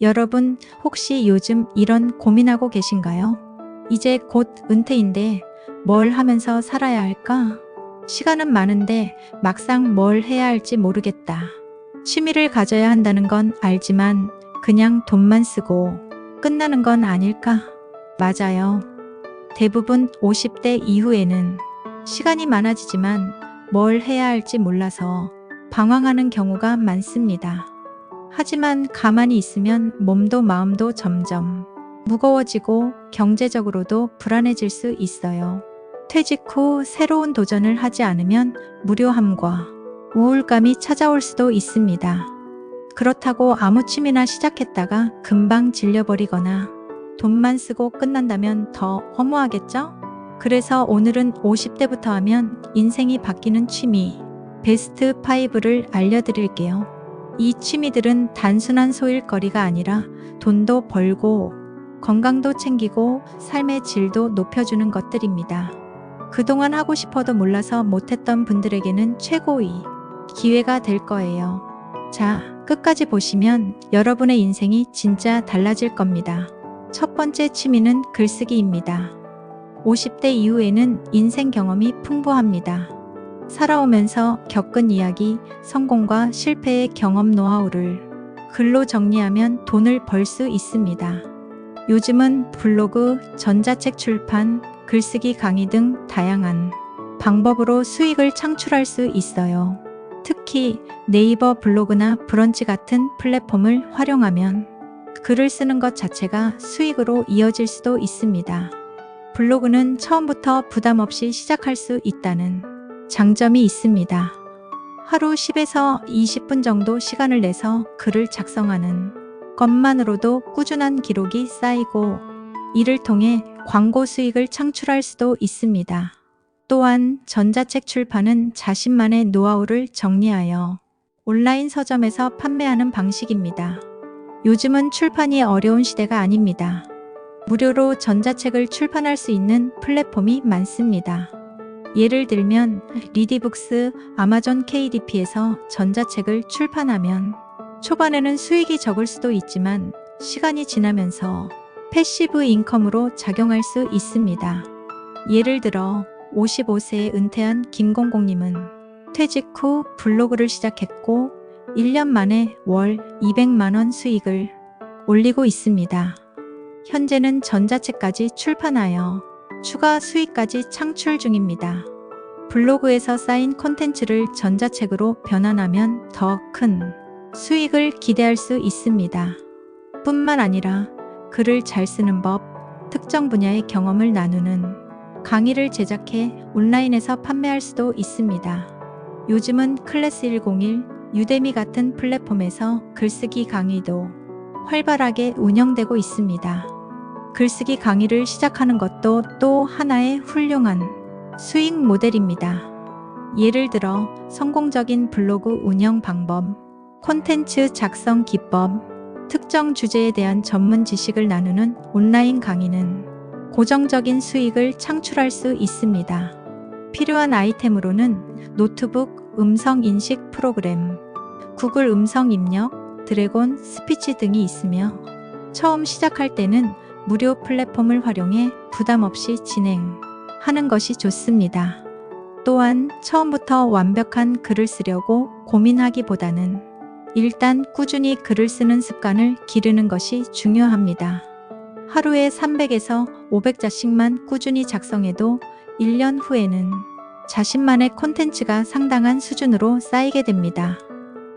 여러분, 혹시 요즘 이런 고민하고 계신가요? 이제 곧 은퇴인데 뭘 하면서 살아야 할까? 시간은 많은데 막상 뭘 해야 할지 모르겠다. 취미를 가져야 한다는 건 알지만 그냥 돈만 쓰고 끝나는 건 아닐까? 맞아요. 대부분 50대 이후에는 시간이 많아지지만 뭘 해야 할지 몰라서 방황하는 경우가 많습니다. 하지만 가만히 있으면 몸도 마음도 점점 무거워지고 경제적으로도 불안해질 수 있어요. 퇴직 후 새로운 도전을 하지 않으면 무료함과 우울감이 찾아올 수도 있습니다. 그렇다고 아무 취미나 시작했다가 금방 질려버리거나 돈만 쓰고 끝난다면 더 허무하겠죠? 그래서 오늘은 50대부터 하면 인생이 바뀌는 취미 베스트 5를 알려드릴게요. 이 취미들은 단순한 소일거리가 아니라 돈도 벌고 건강도 챙기고 삶의 질도 높여주는 것들입니다. 그동안 하고 싶어도 몰라서 못했던 분들에게는 최고의 기회가 될 거예요. 자, 끝까지 보시면 여러분의 인생이 진짜 달라질 겁니다. 첫 번째 취미는 글쓰기입니다. 50대 이후에는 인생 경험이 풍부합니다. 살아오면서 겪은 이야기, 성공과 실패의 경험 노하우를 글로 정리하면 돈을 벌 수 있습니다. 요즘은 블로그, 전자책 출판, 글쓰기 강의 등 다양한 방법으로 수익을 창출할 수 있어요. 특히 네이버 블로그나 브런치 같은 플랫폼을 활용하면 글을 쓰는 것 자체가 수익으로 이어질 수도 있습니다. 블로그는 처음부터 부담 없이 시작할 수 있다는 장점이 있습니다. 하루 10에서 20분 정도 시간을 내서 글을 작성하는 것만으로도 꾸준한 기록이 쌓이고 이를 통해 광고 수익을 창출할 수도 있습니다. 또한 전자책 출판은 자신만의 노하우를 정리하여 온라인 서점에서 판매하는 방식입니다. 요즘은 출판이 어려운 시대가 아닙니다. 무료로 전자책을 출판할 수 있는 플랫폼이 많습니다. 예를 들면 리디북스, 아마존 KDP에서 전자책을 출판하면 초반에는 수익이 적을 수도 있지만 시간이 지나면서 패시브 인컴으로 작용할 수 있습니다. 예를 들어 55세에 은퇴한 김공공님은 퇴직 후 블로그를 시작했고 1년 만에 월 200만 원 수익을 올리고 있습니다. 현재는 전자책까지 출판하여 추가 수익까지 창출 중입니다. 블로그에서 쌓인 콘텐츠를 전자책으로 변환하면 더 큰 수익을 기대할 수 있습니다. 뿐만 아니라 글을 잘 쓰는 법, 특정 분야의 경험을 나누는 강의를 제작해 온라인에서 판매할 수도 있습니다. 요즘은 클래스 101, 유데미 같은 플랫폼에서 글쓰기 강의도 활발하게 운영되고 있습니다. 글쓰기 강의를 시작하는 것도 또 하나의 훌륭한 수익 모델입니다. 예를 들어 성공적인 블로그 운영 방법, 콘텐츠 작성 기법, 특정 주제에 대한 전문 지식을 나누는 온라인 강의는 고정적인 수익을 창출할 수 있습니다. 필요한 아이템으로는 노트북, 음성 인식 프로그램, 구글 음성 입력, 드래곤 스피치 등이 있으며 처음 시작할 때는 무료 플랫폼을 활용해 부담 없이 진행하는 것이 좋습니다. 또한 처음부터 완벽한 글을 쓰려고 고민하기보다는 일단 꾸준히 글을 쓰는 습관을 기르는 것이 중요합니다. 하루에 300에서 500자씩만 꾸준히 작성해도 1년 후에는 자신만의 콘텐츠가 상당한 수준으로 쌓이게 됩니다.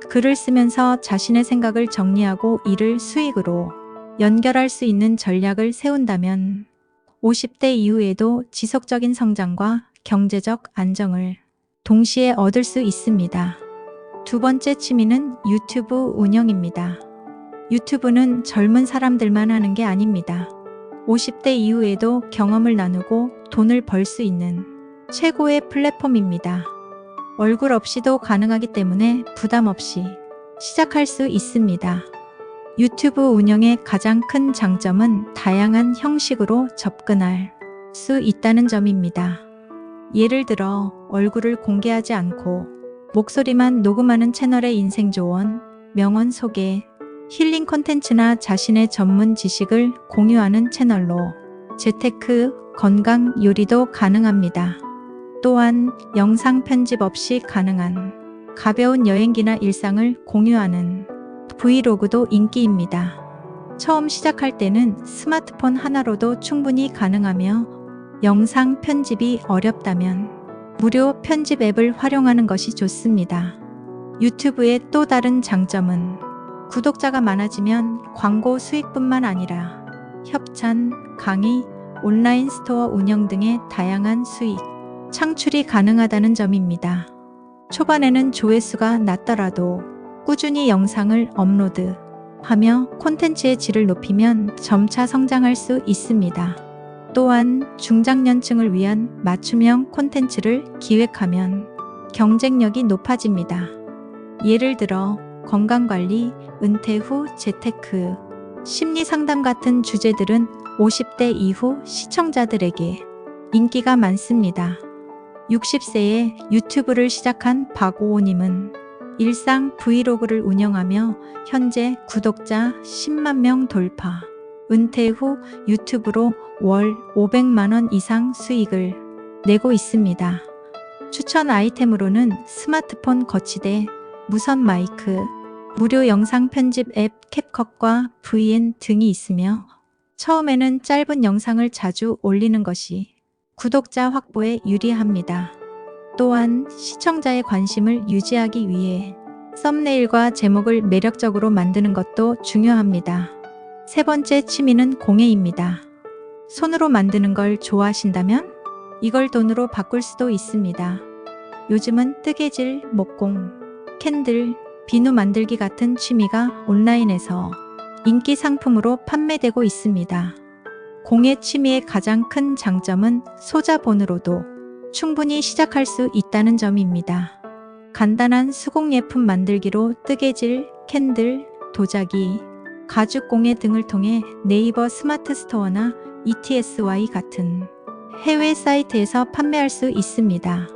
글을 쓰면서 자신의 생각을 정리하고 이를 수익으로 연결할 수 있는 전략을 세운다면 50대 이후에도 지속적인 성장과 경제적 안정을 동시에 얻을 수 있습니다. 두 번째 취미는 유튜브 운영입니다. 유튜브는 젊은 사람들만 하는 게 아닙니다. 50대 이후에도 경험을 나누고 돈을 벌 수 있는 최고의 플랫폼입니다. 얼굴 없이도 가능하기 때문에 부담 없이 시작할 수 있습니다. 유튜브 운영의 가장 큰 장점은 다양한 형식으로 접근할 수 있다는 점입니다. 예를 들어 얼굴을 공개하지 않고 목소리만 녹음하는 채널의 인생 조언, 명언 소개, 힐링 콘텐츠나 자신의 전문 지식을 공유하는 채널로 재테크, 건강, 요리도 가능합니다. 또한 영상 편집 없이 가능한 가벼운 여행기나 일상을 공유하는 브이로그도 인기입니다. 처음 시작할 때는 스마트폰 하나로도 충분히 가능하며 영상 편집이 어렵다면 무료 편집 앱을 활용하는 것이 좋습니다. 유튜브의 또 다른 장점은 구독자가 많아지면 광고 수익뿐만 아니라 협찬, 강의, 온라인 스토어 운영 등의 다양한 수익 창출이 가능하다는 점입니다. 초반에는 조회수가 낮더라도 꾸준히 영상을 업로드하며 콘텐츠의 질을 높이면 점차 성장할 수 있습니다. 또한 중장년층을 위한 맞춤형 콘텐츠를 기획하면 경쟁력이 높아집니다. 예를 들어 건강관리, 은퇴 후 재테크, 심리상담 같은 주제들은 50대 이후 시청자들에게 인기가 많습니다. 60세에 유튜브를 시작한 박오호님은 일상 브이로그를 운영하며 현재 구독자 10만 명 돌파, 은퇴 후 유튜브로 월 500만 원 이상 수익을 내고 있습니다. 추천 아이템으로는 스마트폰 거치대, 무선 마이크, 무료 영상 편집 앱 캡컷과 VN 등이 있으며 처음에는 짧은 영상을 자주 올리는 것이 구독자 확보에 유리합니다. 또한 시청자의 관심을 유지하기 위해 썸네일과 제목을 매력적으로 만드는 것도 중요합니다. 세 번째 취미는 공예입니다. 손으로 만드는 걸 좋아하신다면 이걸 돈으로 바꿀 수도 있습니다. 요즘은 뜨개질, 목공, 캔들, 비누 만들기 같은 취미가 온라인에서 인기 상품으로 판매되고 있습니다. 공예 취미의 가장 큰 장점은 소자본으로도 충분히 시작할 수 있다는 점입니다. 간단한 수공예품 만들기로 뜨개질, 캔들, 도자기, 가죽 공예 등을 통해 네이버 스마트 스토어나 ETSY 같은 해외 사이트에서 판매할 수 있습니다.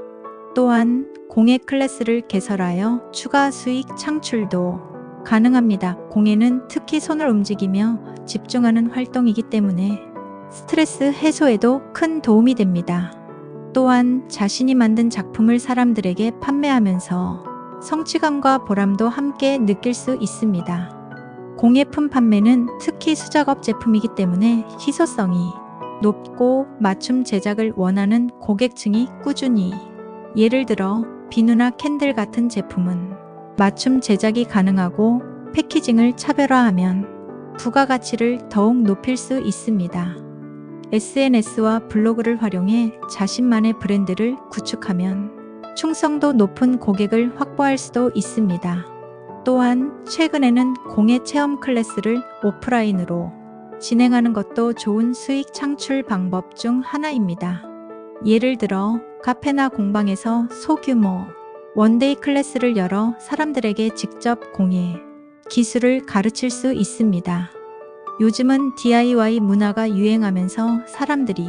또한 공예 클래스를 개설하여 추가 수익 창출도 가능합니다. 공예는 특히 손을 움직이며 집중하는 활동이기 때문에 스트레스 해소에도 큰 도움이 됩니다. 또한 자신이 만든 작품을 사람들에게 판매하면서 성취감과 보람도 함께 느낄 수 있습니다. 공예품 판매는 특히 수작업 제품이기 때문에 희소성이 높고 맞춤 제작을 원하는 고객층이 꾸준히, 예를 들어 비누나 캔들 같은 제품은 맞춤 제작이 가능하고 패키징을 차별화하면 부가가치를 더욱 높일 수 있습니다. SNS와 블로그를 활용해 자신만의 브랜드를 구축하면 충성도 높은 고객을 확보할 수도 있습니다. 또한 최근에는 공예 체험 클래스를 오프라인으로 진행하는 것도 좋은 수익 창출 방법 중 하나입니다. 예를 들어 카페나 공방에서 소규모 원데이 클래스를 열어 사람들에게 직접 공예 기술을 가르칠 수 있습니다. 요즘은 DIY 문화가 유행하면서 사람들이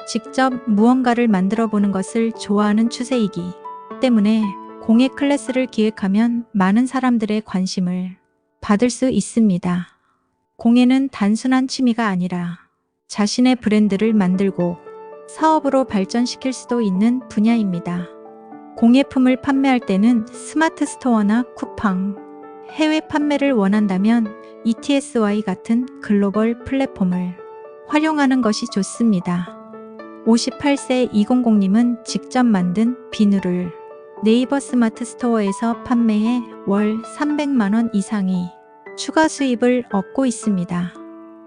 직접 무언가를 만들어 보는 것을 좋아하는 추세이기 때문에 공예 클래스를 기획하면 많은 사람들의 관심을 받을 수 있습니다. 공예는 단순한 취미가 아니라 자신의 브랜드를 만들고 사업으로 발전시킬 수도 있는 분야입니다. 공예품을 판매할 때는 스마트 스토어나 쿠팡, 해외 판매를 원한다면 ETSY 같은 글로벌 플랫폼을 활용하는 것이 좋습니다. 58세 200님은 직접 만든 비누를 네이버 스마트 스토어에서 판매해 월 300만 원 이상의 추가 수입을 얻고 있습니다.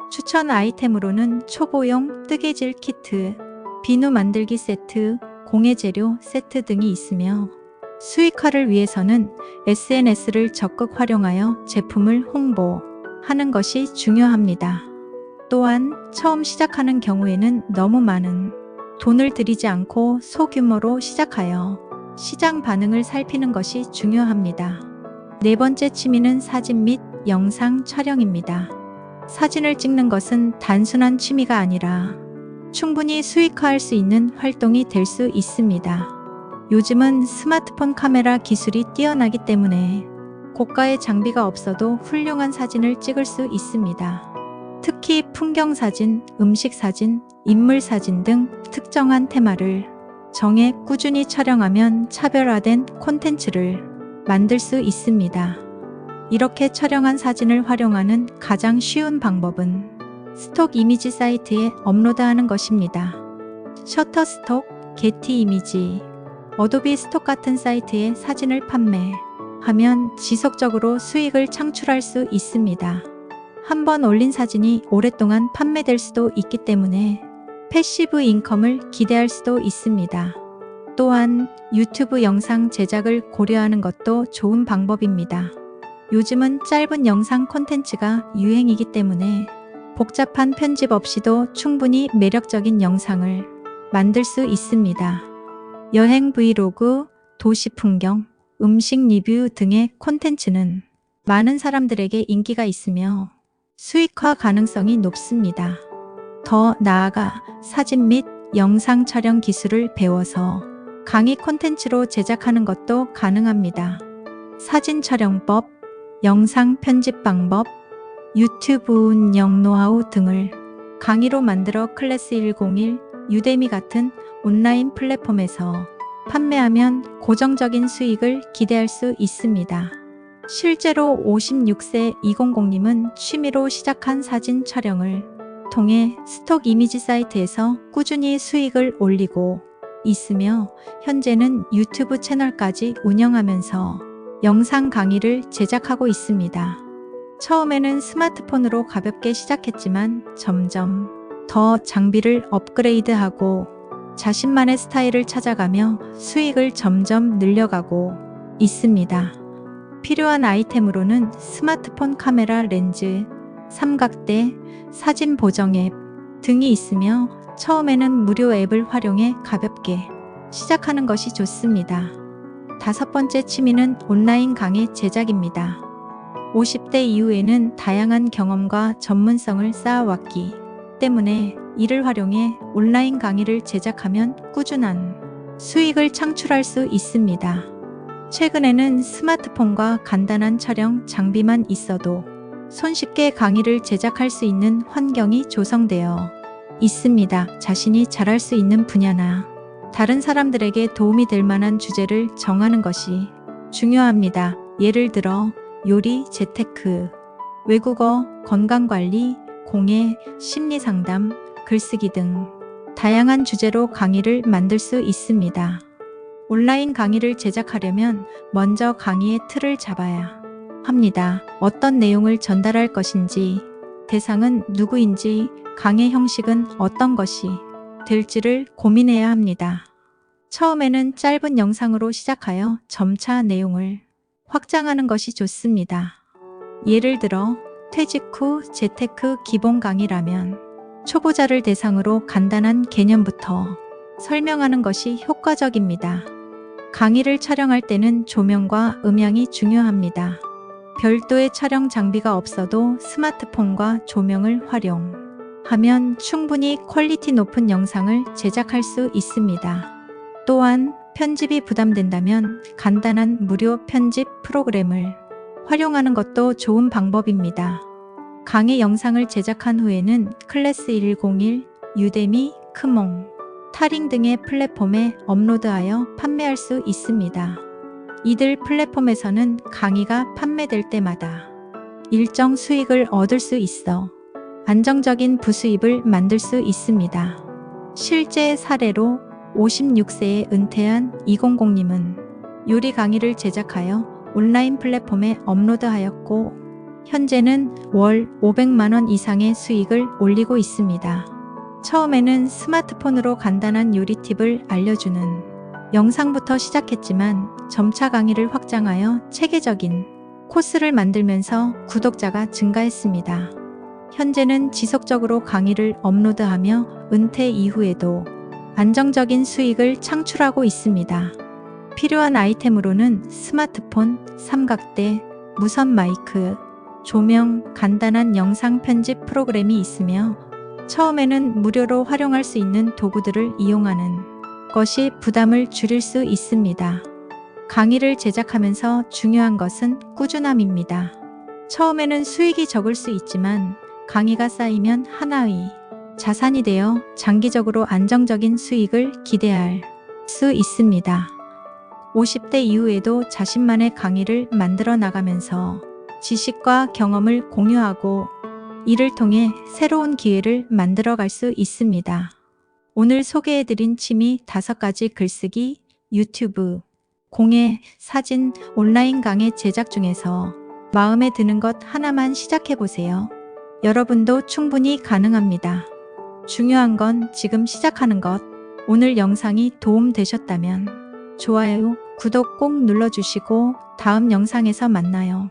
추천 아이템으로는 초보용 뜨개질 키트, 비누 만들기 세트, 공예 재료 세트 등이 있으며 수익화를 위해서는 SNS를 적극 활용하여 제품을 홍보하는 것이 중요합니다. 또한 처음 시작하는 경우에는 너무 많은 돈을 들이지 않고 소규모로 시작하여 시장 반응을 살피는 것이 중요합니다. 네 번째 취미는 사진 및 영상 촬영입니다. 사진을 찍는 것은 단순한 취미가 아니라 충분히 수익화할 수 있는 활동이 될 수 있습니다. 요즘은 스마트폰 카메라 기술이 뛰어나기 때문에 고가의 장비가 없어도 훌륭한 사진을 찍을 수 있습니다. 특히 풍경 사진, 음식 사진, 인물 사진 등 특정한 테마를 정해 꾸준히 촬영하면 차별화된 콘텐츠를 만들 수 있습니다. 이렇게 촬영한 사진을 활용하는 가장 쉬운 방법은 스톡 이미지 사이트에 업로드하는 것입니다. 셔터스톡, 게티 이미지, 어도비 스톡 같은 사이트에 사진을 판매하면 지속적으로 수익을 창출할 수 있습니다. 한번 올린 사진이 오랫동안 판매될 수도 있기 때문에 패시브 인컴을 기대할 수도 있습니다. 또한 유튜브 영상 제작을 고려하는 것도 좋은 방법입니다. 요즘은 짧은 영상 콘텐츠가 유행이기 때문에 복잡한 편집 없이도 충분히 매력적인 영상을 만들 수 있습니다. 여행 브이로그, 도시 풍경, 음식 리뷰 등의 콘텐츠는 많은 사람들에게 인기가 있으며 수익화 가능성이 높습니다. 더 나아가 사진 및 영상 촬영 기술을 배워서 강의 콘텐츠로 제작하는 것도 가능합니다. 사진 촬영법, 영상 편집 방법, 유튜브 운영 노하우 등을 강의로 만들어 클래스 101, 유데미 같은 온라인 플랫폼에서 판매하면 고정적인 수익을 기대할 수 있습니다. 실제로 56세 200님은 취미로 시작한 사진 촬영을 통해 스톡 이미지 사이트에서 꾸준히 수익을 올리고 있으며 현재는 유튜브 채널까지 운영하면서 영상 강의를 제작하고 있습니다. 처음에는 스마트폰으로 가볍게 시작했지만 점점 더 장비를 업그레이드하고 자신만의 스타일을 찾아가며 수익을 점점 늘려가고 있습니다. 필요한 아이템으로는 스마트폰 카메라 렌즈, 삼각대, 사진 보정 앱 등이 있으며 처음에는 무료 앱을 활용해 가볍게 시작하는 것이 좋습니다. 5번째 취미는 온라인 강의 제작입니다. 50대 이후에는 다양한 경험과 전문성을 쌓아왔기 때문에 이를 활용해 온라인 강의를 제작하면 꾸준한 수익을 창출할 수 있습니다. 최근에는 스마트폰과 간단한 촬영 장비만 있어도 손쉽게 강의를 제작할 수 있는 환경이 조성되어 있습니다. 자신이 잘할 수 있는 분야나 다른 사람들에게 도움이 될 만한 주제를 정하는 것이 중요합니다. 예를 들어 요리, 재테크, 외국어, 건강관리, 공예, 심리상담, 글쓰기 등 다양한 주제로 강의를 만들 수 있습니다. 온라인 강의를 제작하려면 먼저 강의의 틀을 잡아야 합니다. 어떤 내용을 전달할 것인지, 대상은 누구인지, 강의 형식은 어떤 것이 될지를 고민해야 합니다. 처음에는 짧은 영상으로 시작하여 점차 내용을 확장하는 것이 좋습니다. 예를 들어 퇴직 후 재테크 기본 강의라면 초보자를 대상으로 간단한 개념부터 설명하는 것이 효과적입니다. 강의를 촬영할 때는 조명과 음향이 중요합니다. 별도의 촬영 장비가 없어도 스마트폰과 조명을 활용하면 충분히 퀄리티 높은 영상을 제작할 수 있습니다. 또한 편집이 부담된다면 간단한 무료 편집 프로그램을 활용하는 것도 좋은 방법입니다. 강의 영상을 제작한 후에는 클래스 101, 유데미, 크몽, 타링 등의 플랫폼에 업로드하여 판매할 수 있습니다. 이들 플랫폼에서는 강의가 판매될 때마다 일정 수익을 얻을 수 있어 안정적인 부수입을 만들 수 있습니다. 실제 사례로 56세에 은퇴한 200님은 요리 강의를 제작하여 온라인 플랫폼에 업로드하였고 현재는 월 500만 원 이상의 수익을 올리고 있습니다. 처음에는 스마트폰으로 간단한 요리 팁을 알려주는 영상부터 시작했지만 점차 강의를 확장하여 체계적인 코스를 만들면서 구독자가 증가했습니다. 현재는 지속적으로 강의를 업로드하며 은퇴 이후에도 안정적인 수익을 창출하고 있습니다. 필요한 아이템으로는 스마트폰, 삼각대, 무선 마이크, 조명, 간단한 영상 편집 프로그램이 있으며 처음에는 무료로 활용할 수 있는 도구들을 이용하는 것이 부담을 줄일 수 있습니다. 강의를 제작하면서 중요한 것은 꾸준함입니다. 처음에는 수익이 적을 수 있지만 강의가 쌓이면 하나의 자산이 되어 장기적으로 안정적인 수익을 기대할 수 있습니다. 50대 이후에도 자신만의 강의를 만들어 나가면서 지식과 경험을 공유하고 이를 통해 새로운 기회를 만들어 갈 수 있습니다. 오늘 소개해드린 취미 5가지 글쓰기, 유튜브, 공예, 사진, 온라인 강의 제작 중에서 마음에 드는 것 하나만 시작해보세요. 여러분도 충분히 가능합니다. 중요한 건 지금 시작하는 것. 오늘 영상이 도움되셨다면 좋아요, 구독 꼭 눌러주시고 다음 영상에서 만나요.